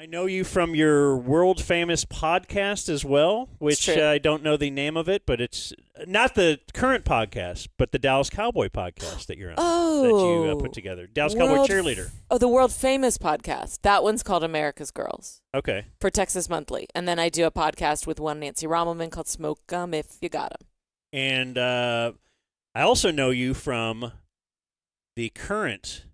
I know you from your world-famous podcast as well, which I don't know the name of it, but it's not the current podcast, but the Dallas Cowboy podcast that you're on, that you put together. Dallas Cowboy Cheerleader. The world-famous podcast. That one's called America's Girls. Okay. For Texas Monthly. And then I do a podcast with one Nancy Rommelman called Smoke 'Em If You Got 'Em. And I also know you from the current...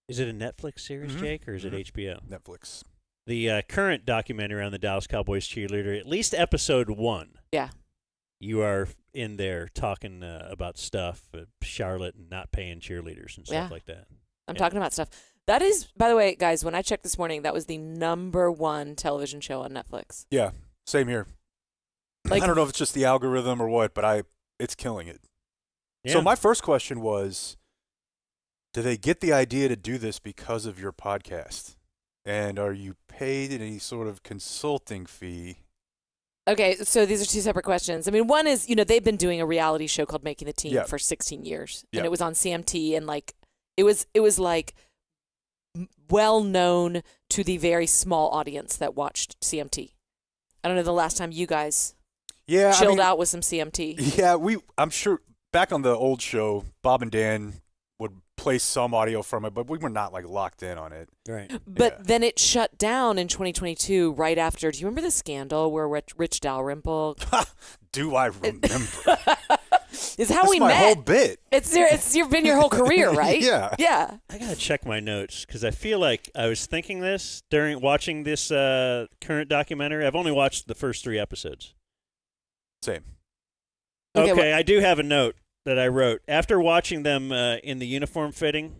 Is it a Netflix series, Jake, or is it HBO? Netflix. The current documentary on the Dallas Cowboys cheerleader, at least episode 1. Yeah. You are in there talking about stuff, Charlotte and not paying cheerleaders and stuff like that. I'm talking about stuff. That is, by the way, guys, when I checked this morning, that was the #1 television show on Netflix. Yeah, same here. Like, I don't know if it's just the algorithm or what, but it's killing it. Yeah. So my first question was, do they get the idea to do this because of your podcast? And are you paid any sort of consulting fee? Okay, so these are two separate questions. I mean, one is, they've been doing a reality show called Making the Team for 16 years. And it was on CMT, and it was like well known to the very small audience that watched CMT. I don't know the last time you guys chilled out with some CMT. Yeah, I'm sure back on the old show, Bob and Dan would play some audio from it, but we were not locked in on it. Right. But then it shut down in 2022 right after. Do you remember the scandal where Rich Dalrymple? Do I remember? Is how we met. My whole bit. It's been your whole career, right? Yeah. Yeah. I gotta check my notes because I feel like I was thinking this during watching this current documentary. I've only watched the first 3 episodes. Same. Okay, I do have a note that I wrote after watching them in the uniform fitting.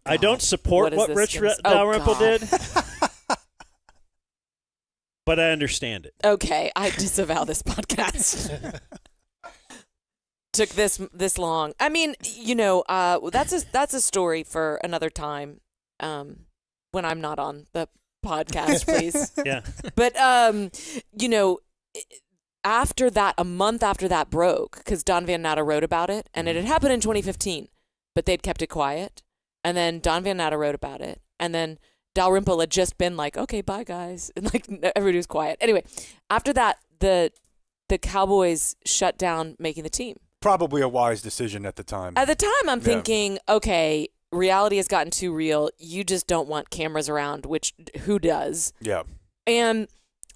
I don't support what Rich Dalrymple did, but I understand it. Okay, I disavow this podcast. Took this long. I mean, that's a story for another time. When I'm not on the podcast, please. Yeah. But after that, a month after that broke, because Don Van Natta wrote about it, and it had happened in 2015, but they'd kept it quiet. And then Don Van Natta wrote about it, and then Dalrymple had just been like, "Okay, bye guys," and everybody was quiet. Anyway, after that, the Cowboys shut down Making the Team. Probably a wise decision at the time. At the time, I'm thinking, okay, reality has gotten too real. You just don't want cameras around, which who does? Yeah. And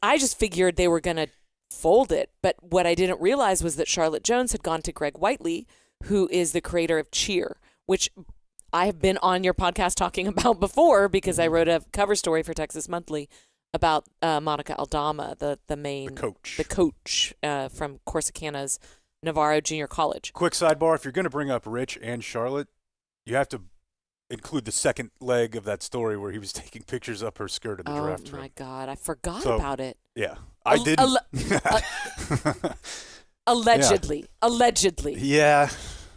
I just figured they were gonna fold it, but what I didn't realize was that Charlotte Jones had gone to Greg Whiteley, who is the creator of Cheer, which I have been on your podcast talking about before because I wrote a cover story for Texas Monthly about Monica Aldama, the coach from Corsicana's Navarro Junior College. Quick sidebar: if you're going to bring up Rich and Charlotte, you have to include the second leg of that story where he was taking pictures up her skirt in the draft room. Oh my God, I forgot about it. Yeah, I didn't. Allegedly. Allegedly. Yeah,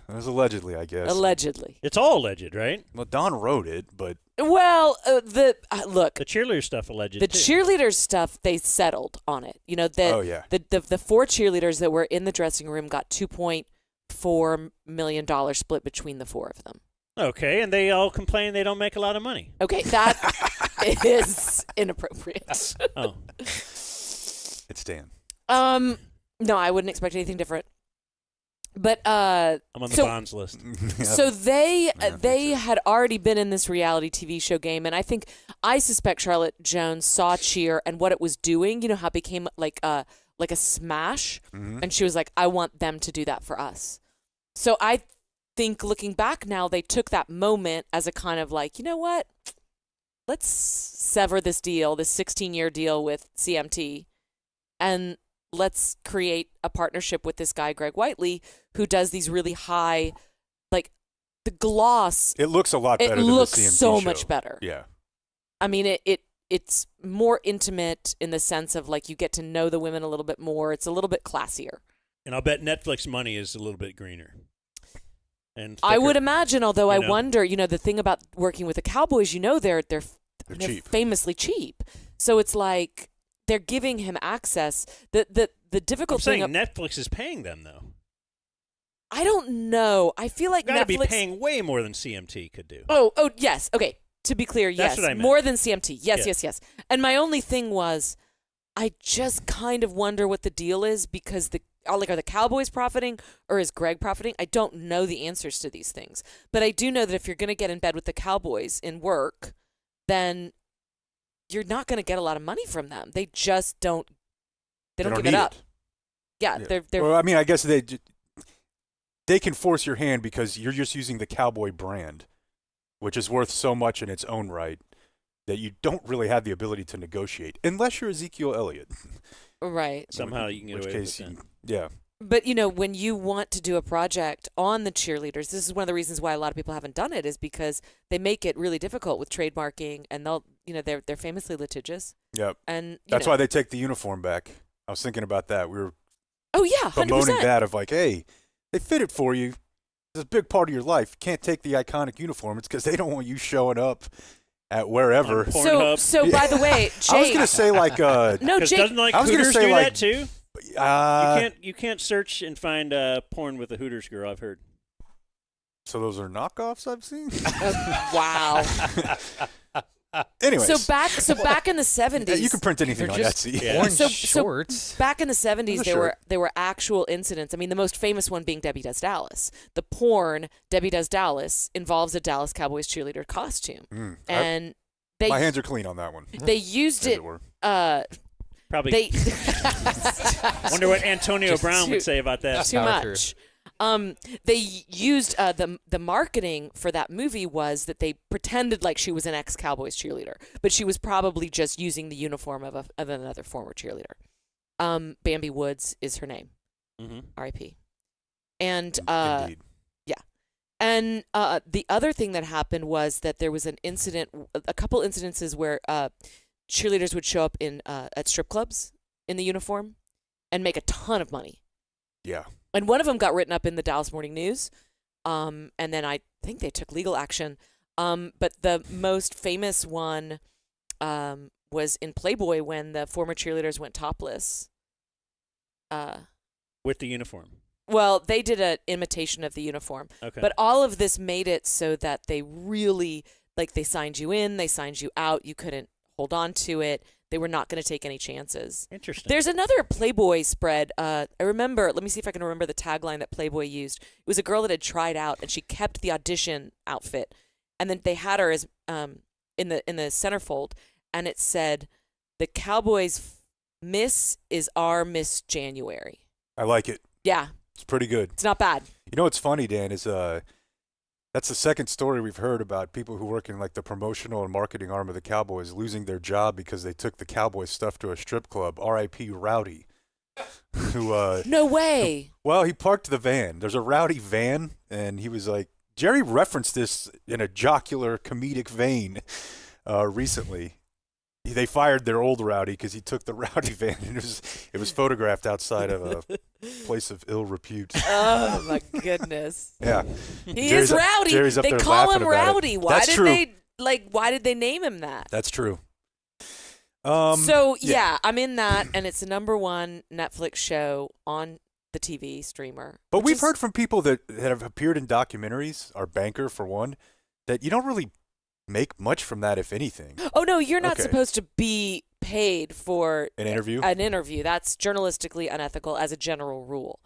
it was allegedly, I guess. Allegedly. It's all alleged, right? Well, Don wrote it, but... Well, look. The cheerleader stuff alleged, The cheerleader stuff, they settled on it. The 4 cheerleaders that were in the dressing room got $2.4 million split between the 4 of them. Okay, and they all complain they don't make a lot of money. Okay, that is inappropriate. Oh. It's Dan. No, I wouldn't expect anything different. But I'm on the Bonds list. So they had already been in this reality TV show game, and I suspect Charlotte Jones saw Cheer and what it was doing. You know how it became like a smash, and she was like, "I want them to do that for us." So I think looking back now, they took that moment as a kind of like, you know what? Let's sever this deal, this 16-year deal with CMT, and let's create a partnership with this guy, Greg Whiteley, who does these really high, like the gloss. It looks a lot better than the CMT It looks so show. much better. Yeah. I mean, it's more intimate in the sense of like you get to know the women a little bit more. It's a little bit classier. And I'll bet Netflix money is a little bit greener. And thicker, I would imagine, although I wonder, the thing about working with the Cowboys, they're cheap. famously cheap. So it's like they're giving him access. The difficult thing. Netflix is paying them though. I don't know. I feel like You've got to Netflix be paying way more than CMT could do. Oh yes. Okay. To be clear, That's yes. what I meant. More than CMT. Yes. And my only thing was, I just kind of wonder what the deal is because are the Cowboys profiting or is Greg profiting? I don't know the answers to these things. But I do know that if you're going to get in bed with the Cowboys in work, then you're not going to get a lot of money from them. They just don't. They don't give it up. Yeah. They're. Well, I mean, I guess they can force your hand because you're just using the Cowboy brand, which is worth so much in its own right that you don't really have the ability to negotiate unless you're Ezekiel Elliott. Right. Somehow you can get away with it. Yeah. But, when you want to do a project on the Cheerleaders, this is one of the reasons why a lot of people haven't done it is because they make it really difficult with trademarking and they're famously litigious. Yep. And that's why they take the uniform back. I was thinking about that. We were 100%. bemoaning that of like, hey, they fit it for you. It's a big part of your life. You can't take the iconic uniform. It's because they don't want you showing up at wherever. So by the way, Jake, I was going to say like no, Jake, doesn't I was Hooters gonna say, do like, that too? You can't search and find porn with a Hooters girl, I've heard. So those are knockoffs I've seen? Wow. Anyways. So back in the 70s. You can print anything on Etsy. Orange So shorts. back in the 70s, there were actual incidents. I mean, the most famous one being Debbie Does Dallas. The porn Debbie Does Dallas involves a Dallas Cowboys cheerleader costume, and my hands are clean on that one. They used it. Probably. They wonder what Antonio Brown would say about that. Too much. They used the marketing for that movie was that they pretended like she was an ex-Cowboys cheerleader, but she was probably just using the uniform of another former cheerleader. Bambi Woods is her name. Mm-hmm. R.I.P. And Indeed. yeah, and the other thing that happened was that there was an incident, a couple incidences where cheerleaders would show up at strip clubs in the uniform and make a ton of money. Yeah. And one of them got written up in the Dallas Morning News, and then I think they took legal action. But the most famous one was in Playboy when the former cheerleaders went topless. With the uniform. Well, they did an imitation of the uniform. Okay. But all of this made it so that they really, they signed you in, they signed you out, you couldn't hold on to it. They were not going to take any chances. Interesting. There's another Playboy spread. I remember, let me see if I can remember the tagline that Playboy used. It was a girl that had tried out, and she kept the audition outfit. And then they had her as in the centerfold, and it said, "The Cowboys Miss is our Miss January." I like it. Yeah. It's pretty good. It's not bad. You know what's funny, Dan, is that's the second story we've heard about people who work in the promotional and marketing arm of the Cowboys losing their job because they took the Cowboys stuff to a strip club. R.I.P. Rowdy. Who? No way. Well, he parked the van. There's a Rowdy van, and he was like, Jerry referenced this in a jocular comedic vein recently. They fired their old Rowdy because he took the Rowdy van, and it was photographed outside of a place of ill repute. Oh my goodness! Yeah, he is rowdy. Jerry's up they there call him laughing about Rowdy. it. Why That's did true. Why did they name him that? That's true. So yeah, I'm in that, and it's the #1 Netflix show on the TV streamer. But we've heard from people that have appeared in documentaries, our banker for one, that you don't really make much from that, if anything. Oh no, you're not Okay. supposed to be paid for An interview? An interview. That's journalistically unethical as a general rule.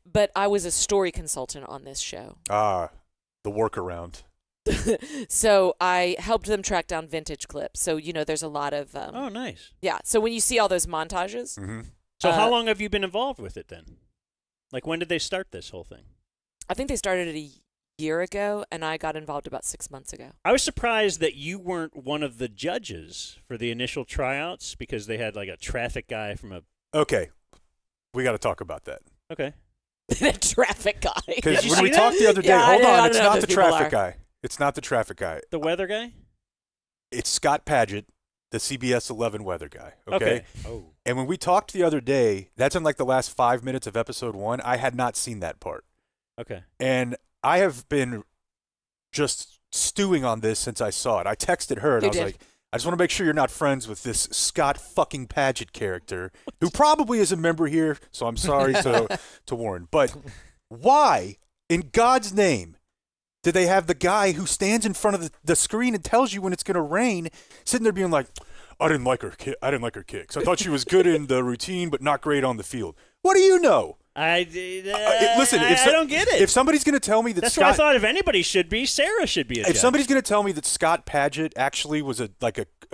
But I was a story consultant on this show. Ah, the workaround. So I helped them track down vintage clips. So, there's a lot of... oh, nice. Yeah, so when you see all those montages... Mm-hmm. So how long have you been involved with it then? When did they start this whole thing? I think they started it a year ago, and I got involved about 6 months ago. I was surprised that you weren't one of the judges for the initial tryouts because they had a traffic guy from a... Okay, we got to talk about that. Okay. The traffic guy. Because you when see we that? talked the other day, Yeah, hold I on, don't it's know not who the those people traffic are. guy. It's not the traffic guy. The weather guy? It's Scott Padgett, the CBS 11 weather guy. Okay. Oh. And when we talked the other day, that's in the last 5 minutes of episode 1. I had not seen that part. Okay. And I have been just stewing on this since I saw it. I texted her and You I was did. like, I just want to make sure you're not friends with this Scott fucking Padgett character, who probably is a member here, so I'm sorry to warn. But why, in God's name, do they have the guy who stands in front of the screen and tells you when it's going to rain, sitting there being like, I didn't like her kicks. I thought she was good in the routine, but not great on the field. What do you know? Listen, I don't get it. If somebody's going to tell me that's what I thought if anybody should be, Sarah should be a judge. If somebody's going to tell me that Scott Padgett actually was a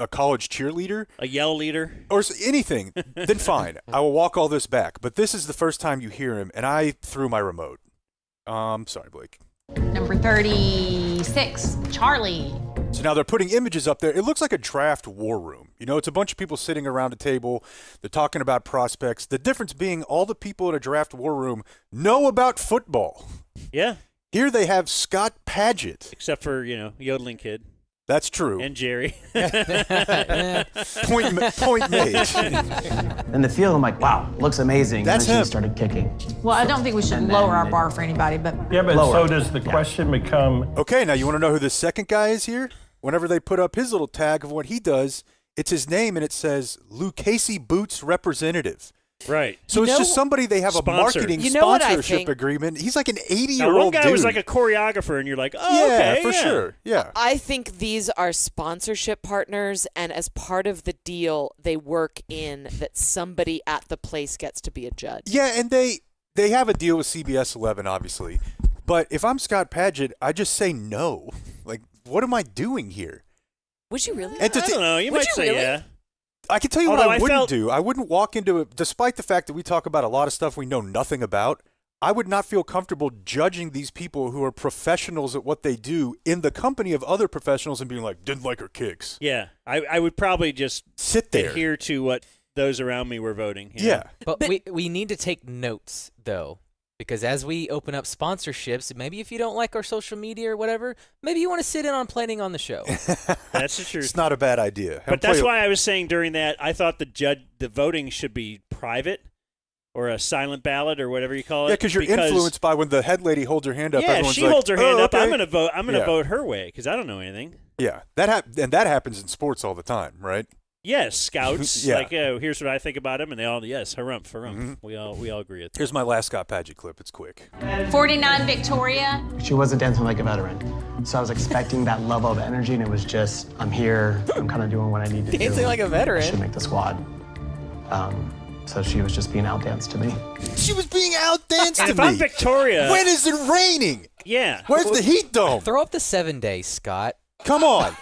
college cheerleader, a yell leader, or anything, then fine. I will walk all this back. But this is the first time you hear him, and I threw my remote. Sorry, Blake. Number 36, Charlie. So now they're putting images up there. It looks like a draft war room. You know, it's a bunch of people sitting around a table. They're talking about prospects. The difference being all the people in a draft war room know about football. Yeah. Here they have Scott Padgett. Except for, yodeling kid. That's true. And Jerry. Point made. In the field, I'm like, wow, looks amazing. That's and then him. she started kicking. Well, I don't think we should lower our bar for anybody, but... Yeah, but Lower. so does the question become... Okay, now you want to know who the second guy is here? Whenever they put up his little tag of what he does, it's his name, and it says Lucchese Boots Representative. Right. So it's just somebody they have Sponsor. a marketing what I sponsorship think? agreement. He's like an Now, 80-year-old one guy dude. was like a choreographer, and you're like, oh, yeah, okay. for sure. Yeah. I think these are sponsorship partners, and as part of the deal, they work in that somebody at the place gets to be a judge. Yeah, and they have a deal with CBS 11, obviously. But if I'm Scott Padgett, I just say no. Like, what am I doing here? Would you really? I don't know. You Would might you say really? yeah. I can tell you Although what I I wouldn't felt- do. I wouldn't walk into it, despite the fact that we talk about a lot of stuff we know nothing about. I would not feel comfortable judging these people who are professionals at what they do in the company of other professionals and being like, didn't like her kicks. Yeah. I would probably just Sit there. adhere to what those around me were voting. Yeah. But we need to take notes, though, because as we open up sponsorships, maybe if you don't like our social media or whatever, maybe you want to sit in on planning on the show. That's the truth. It's not a bad idea. But that's why I was saying during that, I thought the voting should be private or a silent ballot or whatever you call it. Yeah, because you're influenced by when the head lady holds her hand up. Yeah, if everyone's she like, holds her hand "Oh, up, I'm okay." going to vote. I'm going to Yeah. vote her way because I don't know anything. Yeah, that happens in sports all the time, right? Yes, scouts. Yeah. Like, oh, here's what I think about him, and they all, yes, harumph. Mm-hmm. We all agree with that. Here's my last Scott Padgett clip. It's quick. 49, Victoria. She wasn't dancing like a veteran. So I was expecting that level of energy, and it was just, I'm here, I'm kind of doing what I need to do. Dancing like a veteran. I should make the squad. So she was just being outdanced to me. She was being outdanced to If me. I'm Victoria, When is it raining? yeah. Where's the heat dome? Throw up the 7 days, Scott. Come on.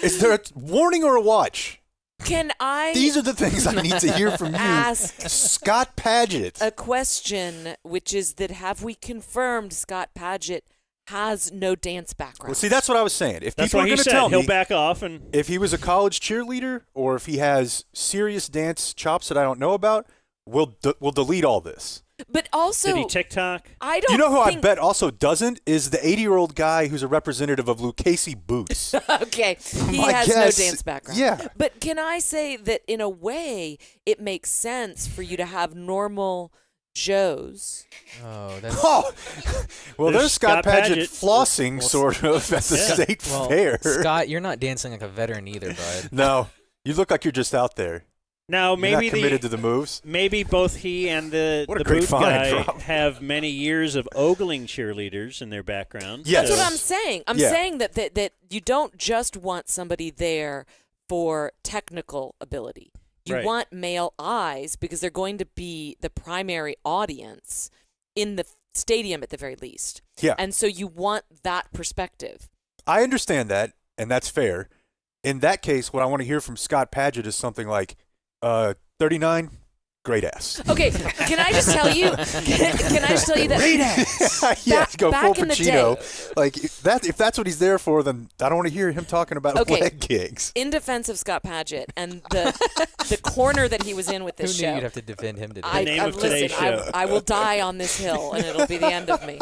Is there a warning or a watch? Can I These are the things I need to hear from you, ask Scott Padgett. a question, which is that have we confirmed Scott Padgett has no dance background? Well, see, that's what I was saying. If That's people what are he going to said. tell He'll me back off and if he was a college cheerleader or if he has serious dance chops that I don't know about, we'll delete all this. But also, did he TikTok? I don't You know who think... I bet also doesn't is the 80-year-old guy who's a representative of Lucchese Boots. Okay, he My has guess- no dance background. yeah. But can I say that in a way, it makes sense for you to have normal Joes. Oh, that's... Oh, well, There's there's Scott Scott Padgett Padgett. flossing sort of at the state Well, fair. Scott, you're not dancing like a veteran either, bud. No, you look like you're just out there. Now You're maybe not committed to the moves. maybe both he and the What a great boot find, guy Rob. have many years of ogling cheerleaders in their background. Yes. That's what I'm saying. I'm Yeah. saying that you don't just want somebody there for technical ability. You Right. want male eyes because they're going to be the primary audience in the stadium at the very least. Yeah. And so you want that perspective. I understand that, and that's fair. In that case, what I want to hear from Scott Padgett is something like, 39, great ass. Okay, can I just tell you? Can I just tell you that? Great ass. Yeah, go back full in the Pacino. Like if that's what he's there for, then I don't want to hear him talking about Okay. leg kicks. In defense of Scott Padgett and the corner that he was in with Who this knew show, you'd have to defend him today? I, name I, of today's listen, show. I will die on this hill, and it'll be the end of me.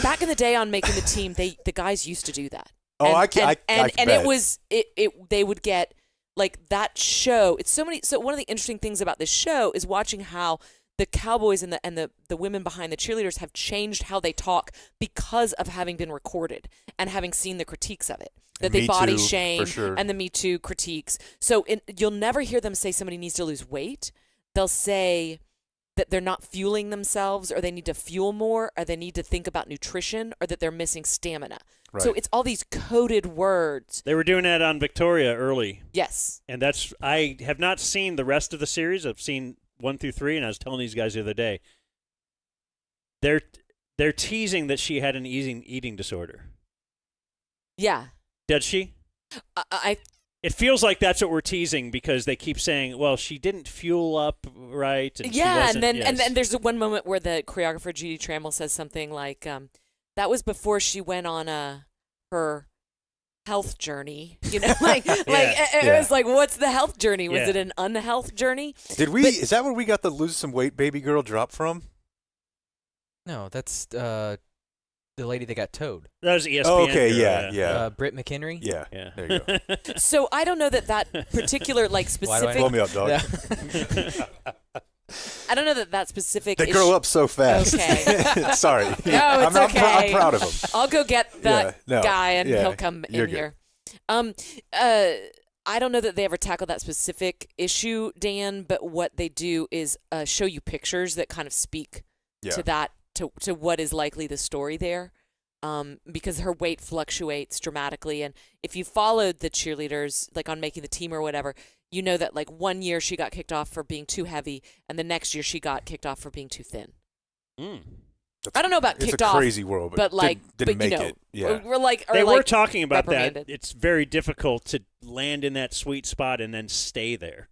Back in the day on Making the Team, the guys used to do that. Oh, and, I bet. it was they would get like that show. It's so many. So one of the interesting things about this show is watching how the Cowboys and the women behind the cheerleaders have changed how they talk because of having been recorded and having seen the critiques of it. That And they Me body Too, shame for sure. and the Me Too critiques. So you'll never hear them say somebody needs to lose weight. They'll say that they're not fueling themselves, or they need to fuel more, or they need to think about nutrition, or that they're missing stamina. Right. So it's all these coded words. They were doing that on Victoria early. Yes. And I have not seen the rest of the series. I've seen 1 through 3, and I was telling these guys the other day. They're teasing that she had an eating disorder. Yeah. Does she? It feels like that's what we're teasing because they keep saying, "Well, she didn't fuel up right." And yeah, she wasn't, and then there's one moment where the choreographer Judy Trammell says something like, "That was before she went on her health journey." You know, it was like, "What's the health journey? Was it an unhealth journey?" Is that where we got the lose some weight baby girl drop from? No, that's the lady that got towed. That was ESPN. Oh, okay, yeah. Britt McHenry. Yeah. There you go. So I don't know that particular specific. Blow me up, dog. Yeah. I don't know that specific. They grow up so fast. Okay. Sorry. No, it's okay. I'm proud of them. I'll go get that guy, and yeah, he'll come you're in good. here. I don't know that they ever tackle that specific issue, Dan, but what they do is show you pictures that kind of speak to that, to what is likely the story there, because her weight fluctuates dramatically. And if you followed the cheerleaders, like on Making the Team or whatever, you know that like 1 year she got kicked off for being too heavy, and the next year she got kicked off for being too thin. I don't know about kicked off. It's a crazy world, but didn't make it. Yeah. They were talking about reprimanded. that. It's very difficult to land in that sweet spot and then stay there.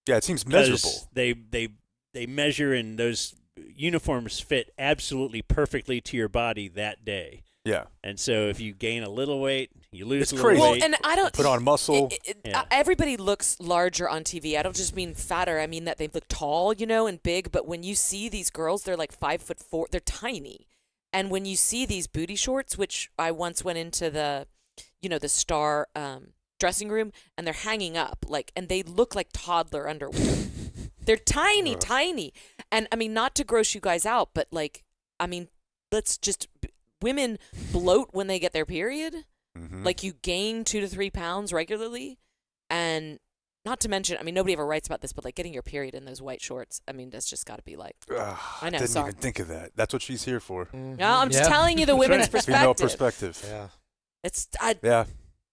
Yeah, it seems measurable. They measure, and those uniforms fit absolutely perfectly to your body that day. Yeah. And so if you gain a little weight, you lose a crazy. little Well, weight. and I don't put on muscle. Everybody looks larger on TV. I don't just mean fatter. I mean that they look tall, and big. But when you see these girls, they're like 5'4". They're tiny. And when you see these booty shorts, which I once went into the Star dressing room, and they're hanging up and they look like toddler underwear. They're tiny, tiny. And I mean, not to gross you guys out, but women bloat when they get their period. Mm-hmm. Like you gain 2 to 3 pounds regularly, and not to mention, I mean, nobody ever writes about this, but like getting your period in those white shorts, I mean, that's just got to be like. I know. Didn't even think of that. That's what she's here for. No, I'm just telling you the women's perspective. Female perspective. Yeah.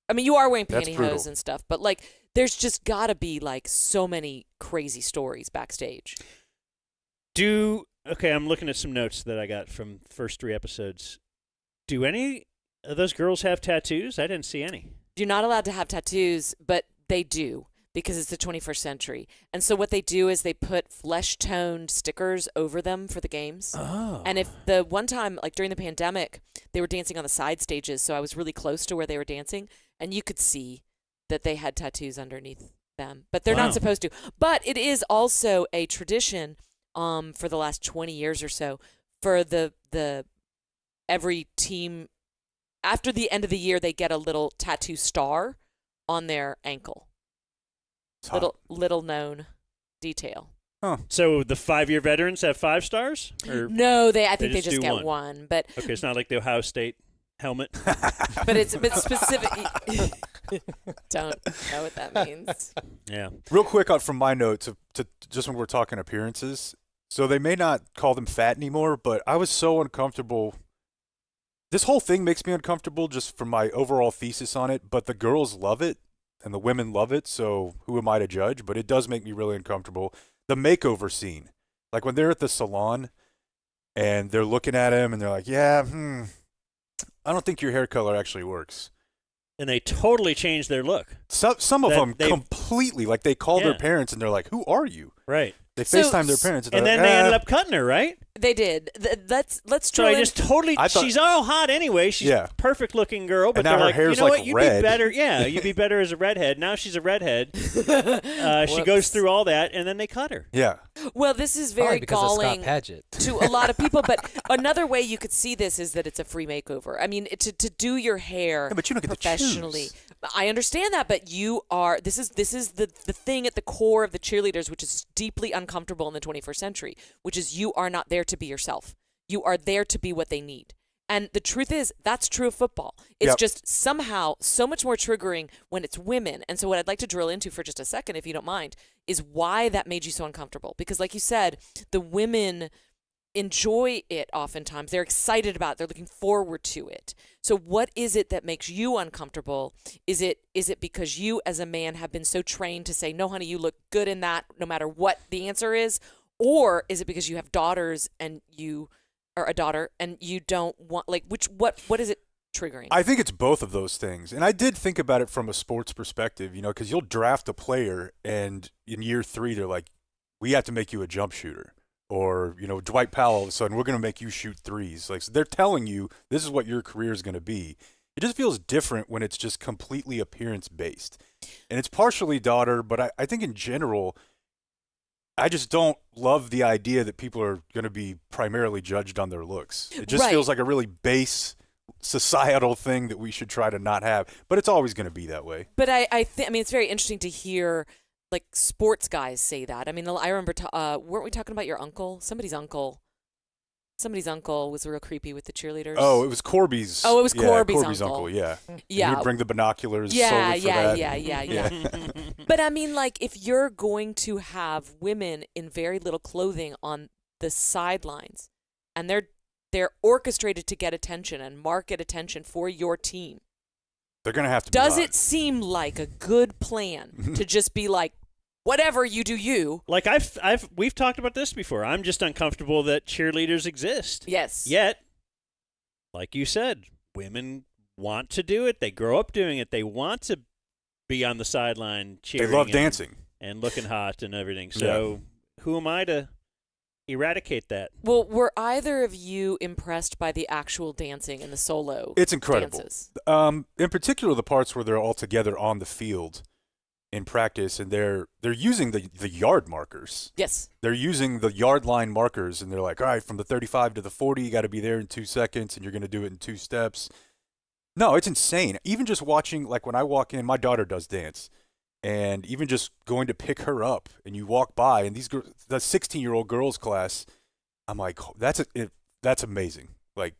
I mean, you are wearing pantyhose and stuff, but like, there's just got to be like so many crazy stories backstage. Okay, I'm looking at some notes that I got from the first 3 episodes. Do any of those girls have tattoos? I didn't see any. You're not allowed to have tattoos, but they do because it's the 21st century. And so what they do is they put flesh-toned stickers over them for the games. Oh. And if the one time, like during the pandemic, they were dancing on the side stages, so I was really close to where they were dancing, and you could see that they had tattoos underneath them. But they're not supposed to. But it is also a tradition for the last 20 years or so for the every team, after the end of the year, they get a little tattoo star on their ankle. Little known detail. Huh. So the 5-year veterans have 5 stars? Or no, I think they just do get one. But okay, it's not like the Ohio State helmet. But it's specific. Don't know what that means. Yeah. Real quick from my notes to just when we're talking appearances. So they may not call them fat anymore, but I was so uncomfortable. This whole thing makes me uncomfortable just from my overall thesis on it, but the girls love it and the women love it, so who am I to judge? But it does make me really uncomfortable. The makeover scene, like when they're at the salon and they're looking at him and they're like, I don't think your hair color actually works. And they totally changed their look. Some of them completely, like they call their parents and they're like, who are you? Right. They FaceTime their parents. And then they ended up cutting her, right? They did. Let's So I just totally. She's all hot anyway. She's a perfect looking girl, but and now they're her like, hair's you know like what? You'd red. be better. Yeah, you'd be better as a redhead. Now she's a redhead. She goes through all that, and then they cut her. Yeah. Well, this is very galling Paget. to a lot of people. But another way you could see this is that it's a free makeover. I mean, to do your hair but you don't get professionally. To choose. I understand that, but you are. This is the thing at the core of the cheerleaders, which is deeply uncomfortable in the 21st century, which is you are not there to be yourself. You are there to be what they need. And the truth is, that's true of football. It's just somehow so much more triggering when it's women. And so what I'd like to drill into for just a second, if you don't mind, is why that made you so uncomfortable. Because like you said, the women enjoy it oftentimes. They're excited about it. They're looking forward to it. So what is it that makes you uncomfortable? Is it because you as a man have been so trained to say, no, honey, you look good in that no matter what the answer is? Or is it because you have daughters and you are a daughter and you don't want, like, what is it triggering? I think it's both of those things. And I did think about it from a sports perspective, because you'll draft a player and in year 3, they're like, we have to make you a jump shooter. Or, Dwight Powell, all of a sudden, we're going to make you shoot threes. Like, so they're telling you this is what your career is going to be. It just feels different when it's just completely appearance-based. And it's partially daughter, but I think in general, I just don't love the idea that people are going to be primarily judged on their looks. It just feels like a really base societal thing that we should try to not have. But it's always going to be that way. But I mean, it's very interesting to hear like sports guys say that. I mean, I remember, weren't we talking about your uncle? Somebody's uncle was real creepy with the cheerleaders. Oh, it was Corby's. Oh, it was Corby's uncle. Yeah. Yeah. He would bring the binoculars. Yeah. Yeah. But I mean, like, if you're going to have women in very little clothing on the sidelines, and they're orchestrated to get attention and market attention for your team, they're going to have to. Does it seem like a good plan to just be like, whatever, you do you? Like we've talked about this before. I'm just uncomfortable that cheerleaders exist. Yes. Yet, like you said, women want to do it. They grow up doing it. They want to be on the sideline cheering. They love dancing and looking hot and everything. So who am I to eradicate that? Well, were either of you impressed by the actual dancing and the solo? It's incredible. Dances? In particular, the parts where they're all together on the field in practice, and they're using the yard markers. Yes. They're using the yard line markers, and they're like, all right, from the 35 to the 40, you got to be there in 2 seconds, and you're going to do it in 2 steps. No, it's insane. Even just watching, like when I walk in, my daughter does dance, and even just going to pick her up, and you walk by, and the 16-year-old girls class, I'm like, that's amazing. Like,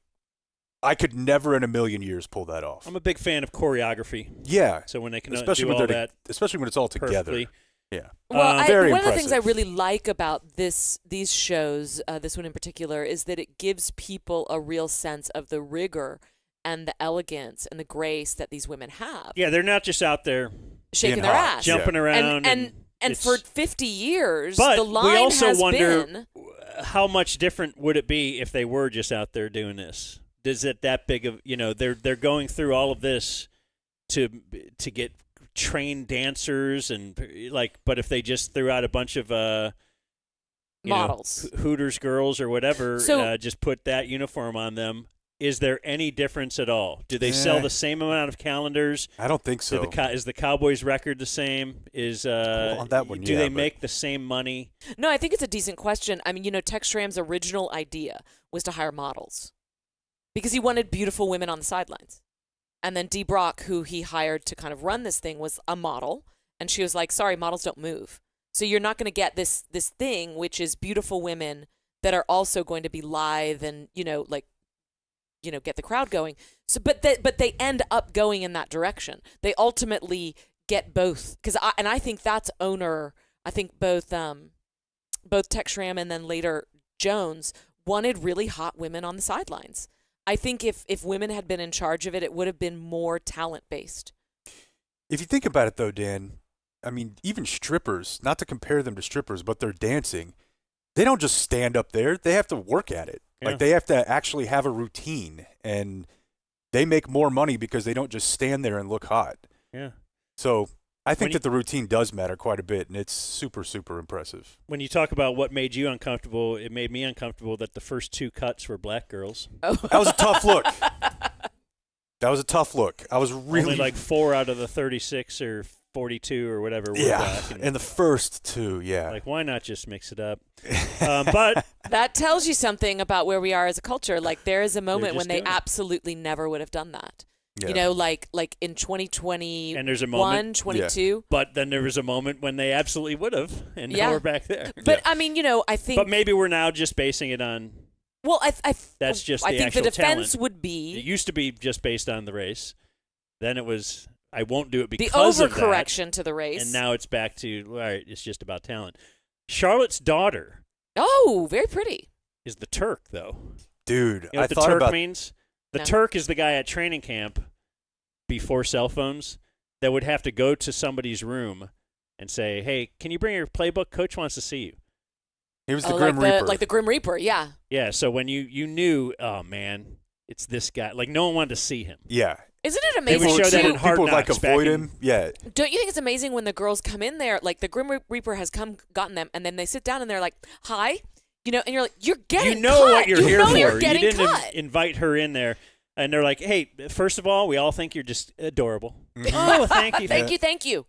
I could never in a million years pull that off. I'm a big fan of choreography. Yeah. So when they can especially do when all that, especially when it's all together. perfectly. Yeah. Well, very one of the impressive. things I really like about these shows, this one in particular, is that it gives people a real sense of the rigor and the elegance and the grace that these women have. Yeah, they're not just out there shaking being their hot, ass, jumping around. And for 50 years, but the line we also has wonder been how much different would it be if they were just out there doing this? Is it that big of, they're going through all of this to get trained dancers and but if they just threw out a bunch of models, Hooters girls or whatever, so, just put that uniform on them, is there any difference at all? Do they sell the same amount of calendars? I don't think so. Is the Cowboys record the same? On that one, do they make the same money? No, I think it's a decent question. I mean, Tex Schramm's original idea was to hire models because he wanted beautiful women on the sidelines. And then Dee Brock, who he hired to kind of run this thing, was a model. And she was like, sorry, models don't move. So you're not going to get this thing, which is beautiful women that are also going to be lithe and, get the crowd going. So, but they end up going in that direction. They ultimately get both. I think that's owner. I think both Tex Schramm and then later Jones wanted really hot women on the sidelines. I think if women had been in charge of it, it would have been more talent-based. If you think about it, though, Dan, I mean, even strippers, not to compare them to strippers, but they're dancing, they don't just stand up there. They have to work at it. Yeah. Like, they have to actually have a routine, and they make more money because they don't just stand there and look hot. Yeah. So I think that the routine does matter quite a bit, and it's super, super impressive. When you talk about what made you uncomfortable, it made me uncomfortable that the first 2 cuts were black girls. Oh. That was a tough look. I was really only like 4 out of the 36 or 42 or whatever were black. And the first 2, yeah. Like, why not just mix it up? But that tells you something about where we are as a culture. Like, there is a moment when they absolutely never would have done that. Yeah. Like in 2021, and there's a moment, 22. Yeah. But then there was a moment when they absolutely would have, and now we're back there. But I mean, I think. But maybe we're now just basing it on Well, That's just I the think actual the defense talent. would be It used to be just based on the race. Then it was, I won't do it the because of that. overcorrection to the race. And now it's back to, all right, it's just about talent. Charlotte's daughter Oh, very pretty. is the Turk, though. Dude, You know I what the thought Turk about means? The No. Turk is the guy at training camp before cell phones that would have to go to somebody's room and say, hey, can you bring your playbook? Coach wants to see you. he was the Grim Reaper. Like the Grim Reaper, yeah. Yeah, so when you knew, oh, man, it's this guy. Like, no one wanted to see him. Yeah. Isn't it They would amazing? show that too? in Hard People like Knocks back avoid in- him. Yeah. Don't you think it's amazing when the girls come in there, like the Grim Reaper has gotten them, and then they sit down and they're like, "Hi," and you're like, "You're getting You know cut. what you're you here know for. You're getting you didn't cut." invite her in there, and they're like, "Hey, first of all, we all think you're just adorable." Oh, thank you, Thank you.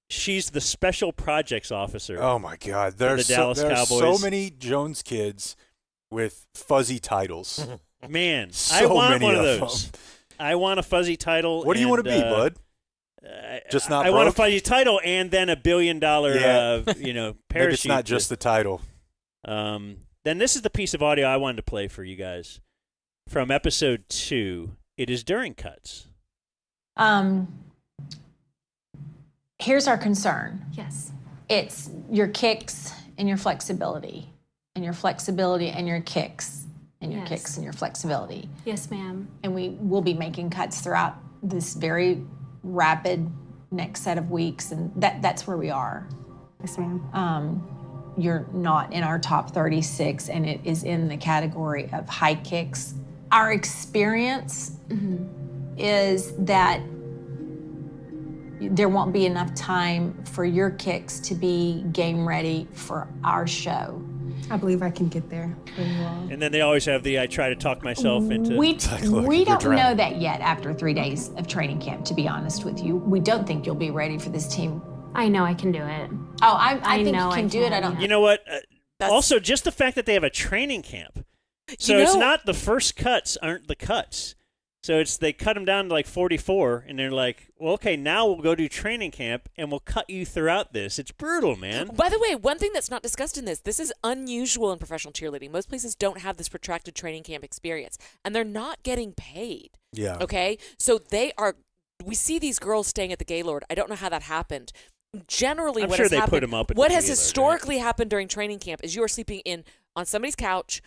She's the special projects officer. Oh my God, the Dallas there's so Cowboys. many Jones kids with fuzzy titles. Man, I So want many one of of those. I want a fuzzy title. What do you want to be, bud? Just not I want a broke? fuzzy title and then $1 billion, parachute. Maybe it's not just the title. Then this is the piece of audio I wanted to play for you guys from episode 2. It is during cuts. Here's our concern. Yes. It's your kicks and your flexibility, and your flexibility and your kicks, and your Yes. kicks and your flexibility. Yes, ma'am. And we will be making cuts throughout this very rapid next set of weeks, and that's where we are. Yes, ma'am. You're not in our top 36, and it is in the category of high kicks. Our experience is that there won't be enough time for your kicks to be game ready for our show. I believe I can get there for you all. And then they always have the I try to talk myself into. We you're don't drowning. know that yet after 3 days of training camp, to be honest with you. We don't think you'll be ready for this team. I know I can do it. Oh, I think know you I can do it. I can, don't. yeah. You know what? That's- Also, just the fact that they have a training camp. So You it's know- not the first cuts aren't the cuts. So it's they cut them down to like 44, and they're like, well, okay, now we'll go do training camp, and we'll cut you throughout this. It's brutal, man. By the way, one thing that's not discussed in this is unusual in professional cheerleading. Most places don't have this protracted training camp experience, and they're not getting paid. Yeah. Okay? So we see these girls staying at the Gaylord. I don't know how that happened. Generally, I'm what sure has they put happened, them up at what the has Gaylord, historically happened during training camp is you are sleeping on somebody's couch,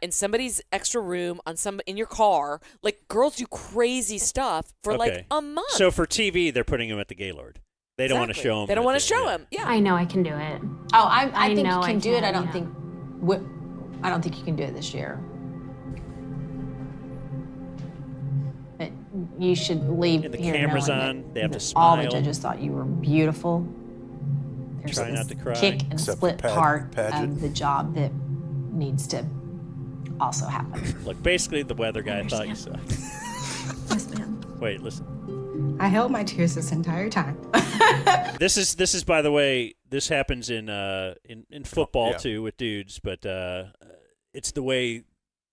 in somebody's extra room, in your car. Like, girls do crazy stuff for like a month. So for TV, they're putting them at the Gaylord. They don't want to Exactly. show them. They don't want to show them. Yeah. I know I can do it. Oh, I think know you I can do it. can, I don't yeah. think. I don't think you can do it this year. But you should leave And the here camera's knowing on. that They have to all the smile. judges thought you were beautiful. There's Try not this to cry. kick and Except split for part pageant. of the job that needs to also happen. Look, basically, the weather guy thought you sucked. Yes, ma'am. Wait, listen. I held my tears this entire time. This is by the way, this happens in football Yeah. too with dudes, but it's the way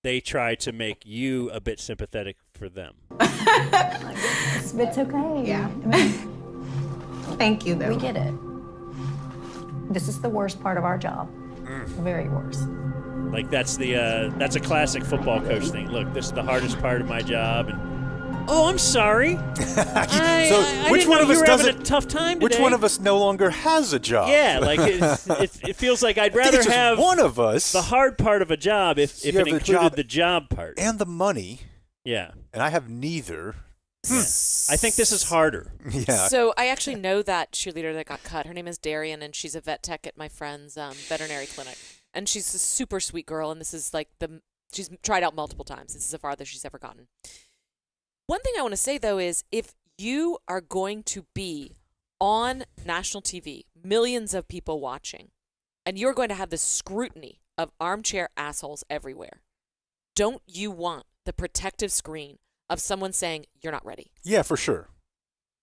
they try to make you a bit sympathetic for them. It's okay. Yeah. Thank you, though. We get it. This is the worst part of our job. The very worst. Like that's a classic football coach thing. Look, this is the hardest part of my job, and I'm sorry. I which didn't one know of you us were having doesn't? a tough time Which today. one of us no longer has a job? Yeah, like it feels like I'd I think rather it's just have one of us the hard part of a job if You it have the included job the job part. and the money, Yeah. and I have neither. I think this is harder. Yeah. So I actually know that cheerleader that got cut. Her name is Darian, and she's a vet tech at my friend's veterinary clinic. And she's a super sweet girl, and this is like she's tried out multiple times. This is the farthest she's ever gotten. One thing I want to say, though, is if you are going to be on national TV, millions of people watching, and you're going to have the scrutiny of armchair assholes everywhere, don't you want the protective screen of someone saying, you're not ready? Yeah, for sure.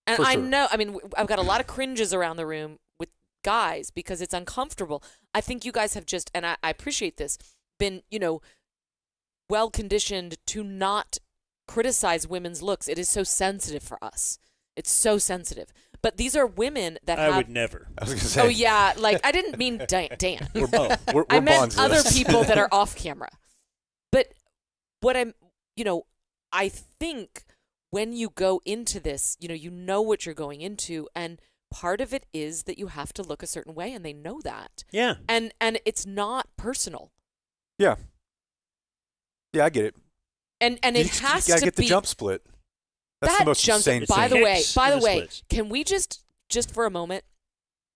And For I sure. know, I mean, I've got a lot of cringes around the room with guys because it's uncomfortable. I think you guys have just, and I appreciate this, been, well conditioned to not criticize women's looks. It is so sensitive for us. It's so sensitive. But these are women that I have. would never. I was gonna say. Oh, yeah. Like, I didn't mean Dan. We're I meant bonds other this. people that are off camera. But what I think when you go into this, you know what you're going into, and part of it is that you have to look a certain way, and they know that. Yeah. And it's not personal. Yeah. Yeah, I get it. And it has to be. You gotta get the jump split. That's that the most insane thing. By the way, splits. can we just for a moment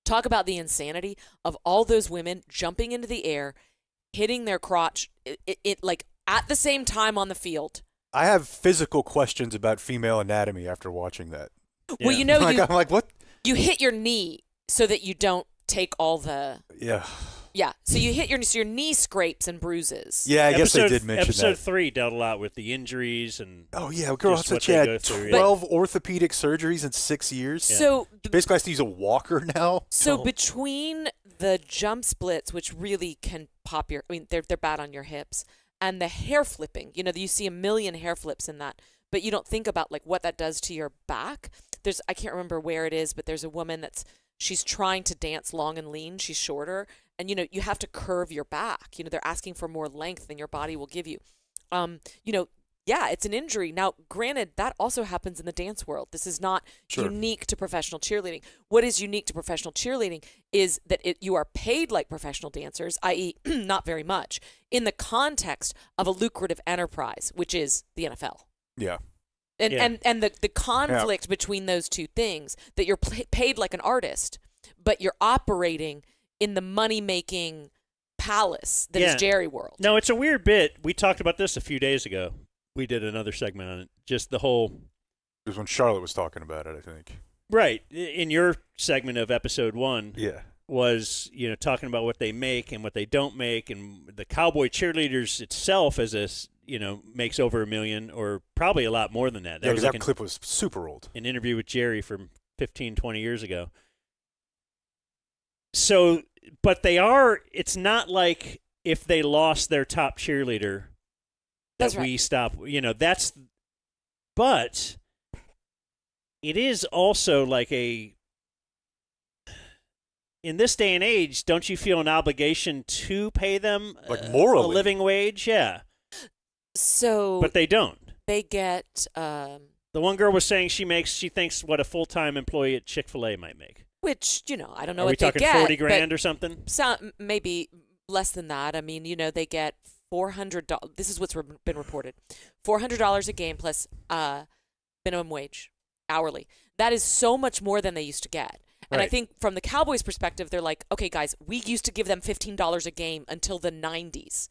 talk about the insanity of all those women jumping into the air, hitting their crotch, it like at the same time on the field? I have physical questions about female anatomy after watching that. Yeah. Well, I'm like, what? You hit your knee so that you don't take all the. Yeah. Yeah. So you hit your knee scrapes and bruises. Yeah, I guess they did mention episode that. 3 dealt a lot with the injuries and. Oh yeah, girl said she had 12 orthopedic surgeries in 6 years. Yeah. So basically, I have to use a walker now. So between the jump splits, which really can pop your, they're bad on your hips, and the hair flipping. You see a million hair flips in that, but you don't think about like what that does to your back. I can't remember where it is, but there's a woman she's trying to dance long and lean. She's shorter, and you have to curve your back. They're asking for more length than your body will give you. Yeah, it's an injury. Now, granted, that also happens in the dance world. This is not unique to professional cheerleading. What is unique to professional cheerleading is that you are paid like professional dancers, i.e., not very much, in the context of a lucrative enterprise, which is the NFL. Yeah. And the conflict between those two things, that you're paid like an artist, but you're operating in the money-making palace that is Jerry World. No, it's a weird bit. We talked about this a few days ago. We did another segment on it. Just the whole. It was when Charlotte was talking about it, I think. Right. In your segment of episode 1. Yeah. Was, talking about what they make and what they don't make, and the Cowboy Cheerleaders itself makes over $1 million, or probably a lot more than that. That, that clip was super old. An interview with Jerry from 15, 20 years ago. So, but it's not like if they lost their top cheerleader that we stop, but it is also like in this day and age, don't you feel an obligation to pay them like morally a living wage? Yeah. So, but they don't. They get. The one girl was saying she thinks what a full-time employee at Chick-fil-A might make. Which I don't know Are what they get. Are we talking $40,000 or something? Maybe less than that. They get $400. This is what's been reported: $400 a game plus minimum wage hourly. That is so much more than they used to get. And I think from the Cowboys' perspective, they're like, okay, guys, we used to give them $15 a game until the 90s.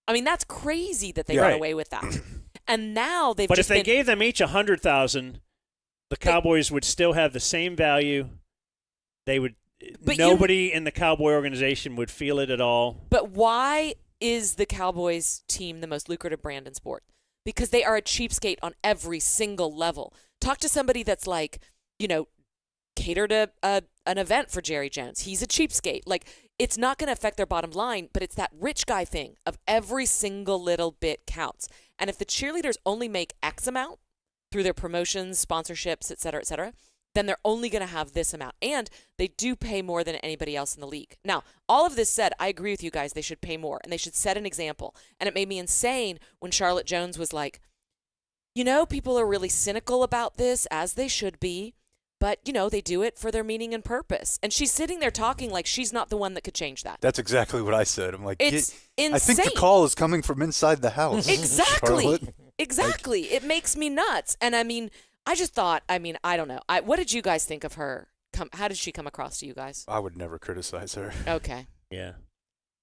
That's crazy that they got away with that. And now they've. But if they gave them each $100,000, the Cowboys would still have the same value. They would. Nobody in the Cowboy organization would feel it at all. But why is the Cowboys team the most lucrative brand in sport? Because they are a cheapskate on every single level. Talk to somebody that's like, catered an event for Jerry Jones. He's a cheapskate. Like, it's not going to affect their bottom line, but it's that rich guy thing of every single little bit counts. And if the cheerleaders only make X amount through their promotions, sponsorships, et cetera, then they're only going to have this amount. And they do pay more than anybody else in the league. Now, all of this said, I agree with you guys. They should pay more, and they should set an example. And it made me insane when Charlotte Jones was like, people are really cynical about this, as they should be. But, they do it for their meaning and purpose. And she's sitting there talking like she's not the one that could change that. That's exactly what I said. I'm like, it's insane. I think the call is coming from inside the house. Exactly. Charlotte. Exactly. It makes me nuts. And I just thought, I don't know. What did you guys think of her? How did she come across to you guys? I would never criticize her. Okay. Yeah.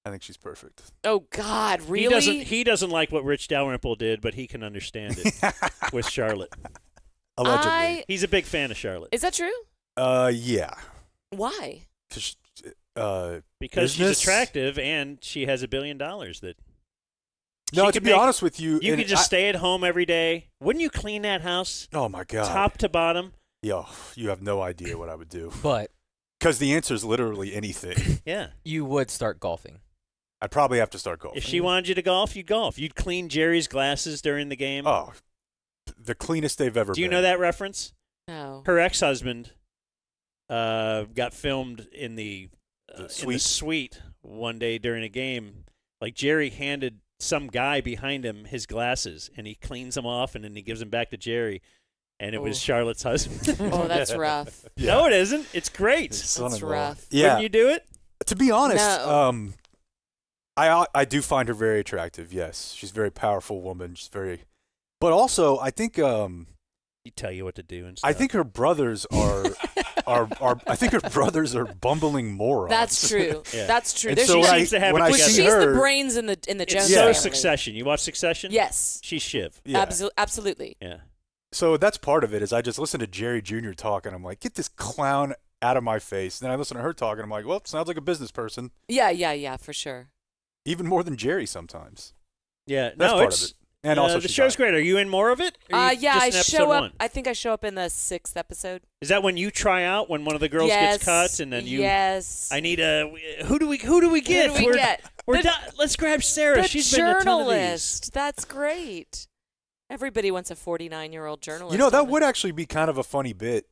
I think she's perfect. Oh, God, really? He doesn't like what Rich Dalrymple did, but he can understand it with Charlotte. Allegedly. He's a big fan of Charlotte. Is that true? Yeah. Why? Because she's attractive and she has $1 billion that. No, to be honest with you, you could just stay at home every day. Wouldn't you clean that house? Oh my God, top to bottom. Yo, you have no idea what I would do. But because the answer is literally anything. Yeah, you would start golfing. I'd probably have to start golfing. If she wanted you to golf, you'd golf. You'd clean Jerry's glasses during the game. Oh, the cleanest they've ever been. Do you know that reference? No. Her ex-husband got filmed in the suite one day during a game. Like Jerry handed some guy behind him his glasses, and he cleans them off, and then he gives them back to Jerry, and it was Charlotte's husband. Oh, that's rough. Yeah. No, it isn't. It's great. That's rough. Yeah. Wouldn't you do it? To be honest, No. I do find her very attractive. Yes, she's a very powerful woman. She's very, but also I think He tell you what to do and stuff. I think her brothers are I think her brothers are bumbling morons. That's true. Yeah. That's true. And There's so she when seems to have when it I together. see she's her, the brains in the Jones It's family. so Succession. You watch Succession? Yes. She's Shiv. yeah. Absolutely. Yeah. So that's part of it. Is I just listen to Jerry Jr. talk, and I'm like, get this clown out of my face. And then I listen to her talk, and I'm like, well, sounds like a business person. Yeah, for sure. Even more than Jerry sometimes. Yeah. That's no, part it's of it. And also the show's great. Are you in more of it? Or are you Yeah, just I in show episode up. one? I think I show up in the 6th episode. Is that when you try out when one of the girls gets cut and then you? Yes. I need a. Who do we get? Who do we get? We're let's grab Sarah. The She's been in a ton of these. journalist. That's great. Everybody wants a 49-year-old journalist. You know, that on it. would actually be kind of a funny bit.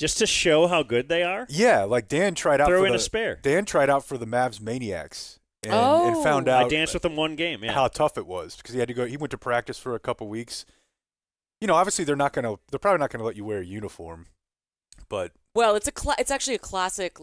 Just to show how good they are. Yeah, like Dan tried out. Throw for in the, a spare. Dan tried out for the Mavs Maniacs and found out I danced with them one game. Yeah. how tough it was because he had to go. He went to practice for a couple weeks. You know, obviously they're probably not gonna let you wear a uniform, but Well, it's actually a classic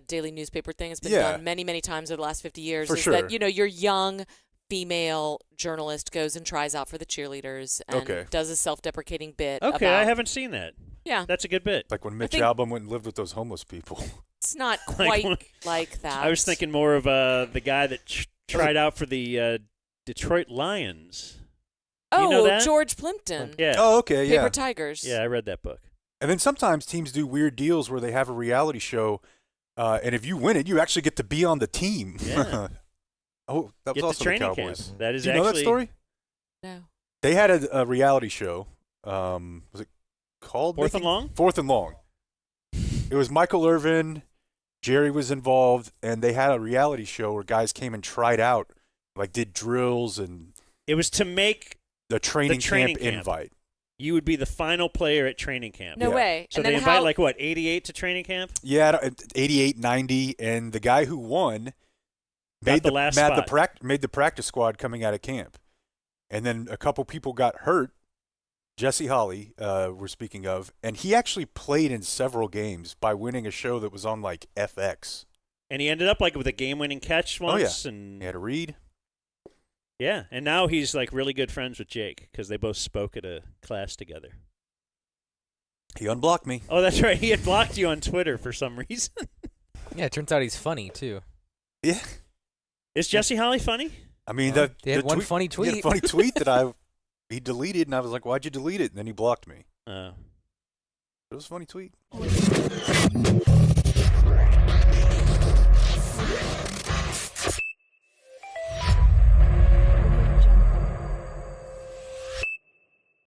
daily newspaper thing. It's been done many, many times over the last 50 years. For is sure. that your young female journalist goes and tries out for the Cheerleaders and does a self-deprecating bit. Okay, about, I haven't seen that. Yeah, That's a good bit. like when Mitch think- Albom went and lived with those homeless people. it's not quite like that. I was thinking more of the guy that tried out for the Detroit Lions. Oh, you know that? George Plimpton. Yeah. Oh, okay, yeah. Paper Tigers. Yeah, I read that book. And then sometimes teams do weird deals where they have a reality show, and if you win it, you actually get to be on the team. Yeah. Oh, that was Get also to training the Cowboys. camp. That is Do you know that story? No. They had a reality show. Was it called Fourth and Long? Fourth and Long. It was Michael Irvin, Jerry was involved, and they had a reality show where guys came and tried out, like did drills and It was to make the training training camp camp. invite. you would be the final player at training camp. No Yeah. way. So and they then invite how, 88 to training camp? Yeah, 88, 90, and the guy who won Got the last spot. made the practice squad coming out of camp. And then a couple people got hurt. Jesse Holly, we're speaking of, and he actually played in several games by winning a show that was on like FX. And he ended up with a game-winning catch once. He And had to read. yeah, and now he's really good friends with Jake because they both spoke at a class together. He unblocked me. Oh, that's right. He had blocked you on Twitter for some reason. Yeah, it turns out he's funny too. Yeah. Is Jesse Holly funny? I mean, He had one funny He had tweet. a funny tweet that he deleted, and I was like, why'd you delete it? And then he blocked me. Oh. It was a funny tweet.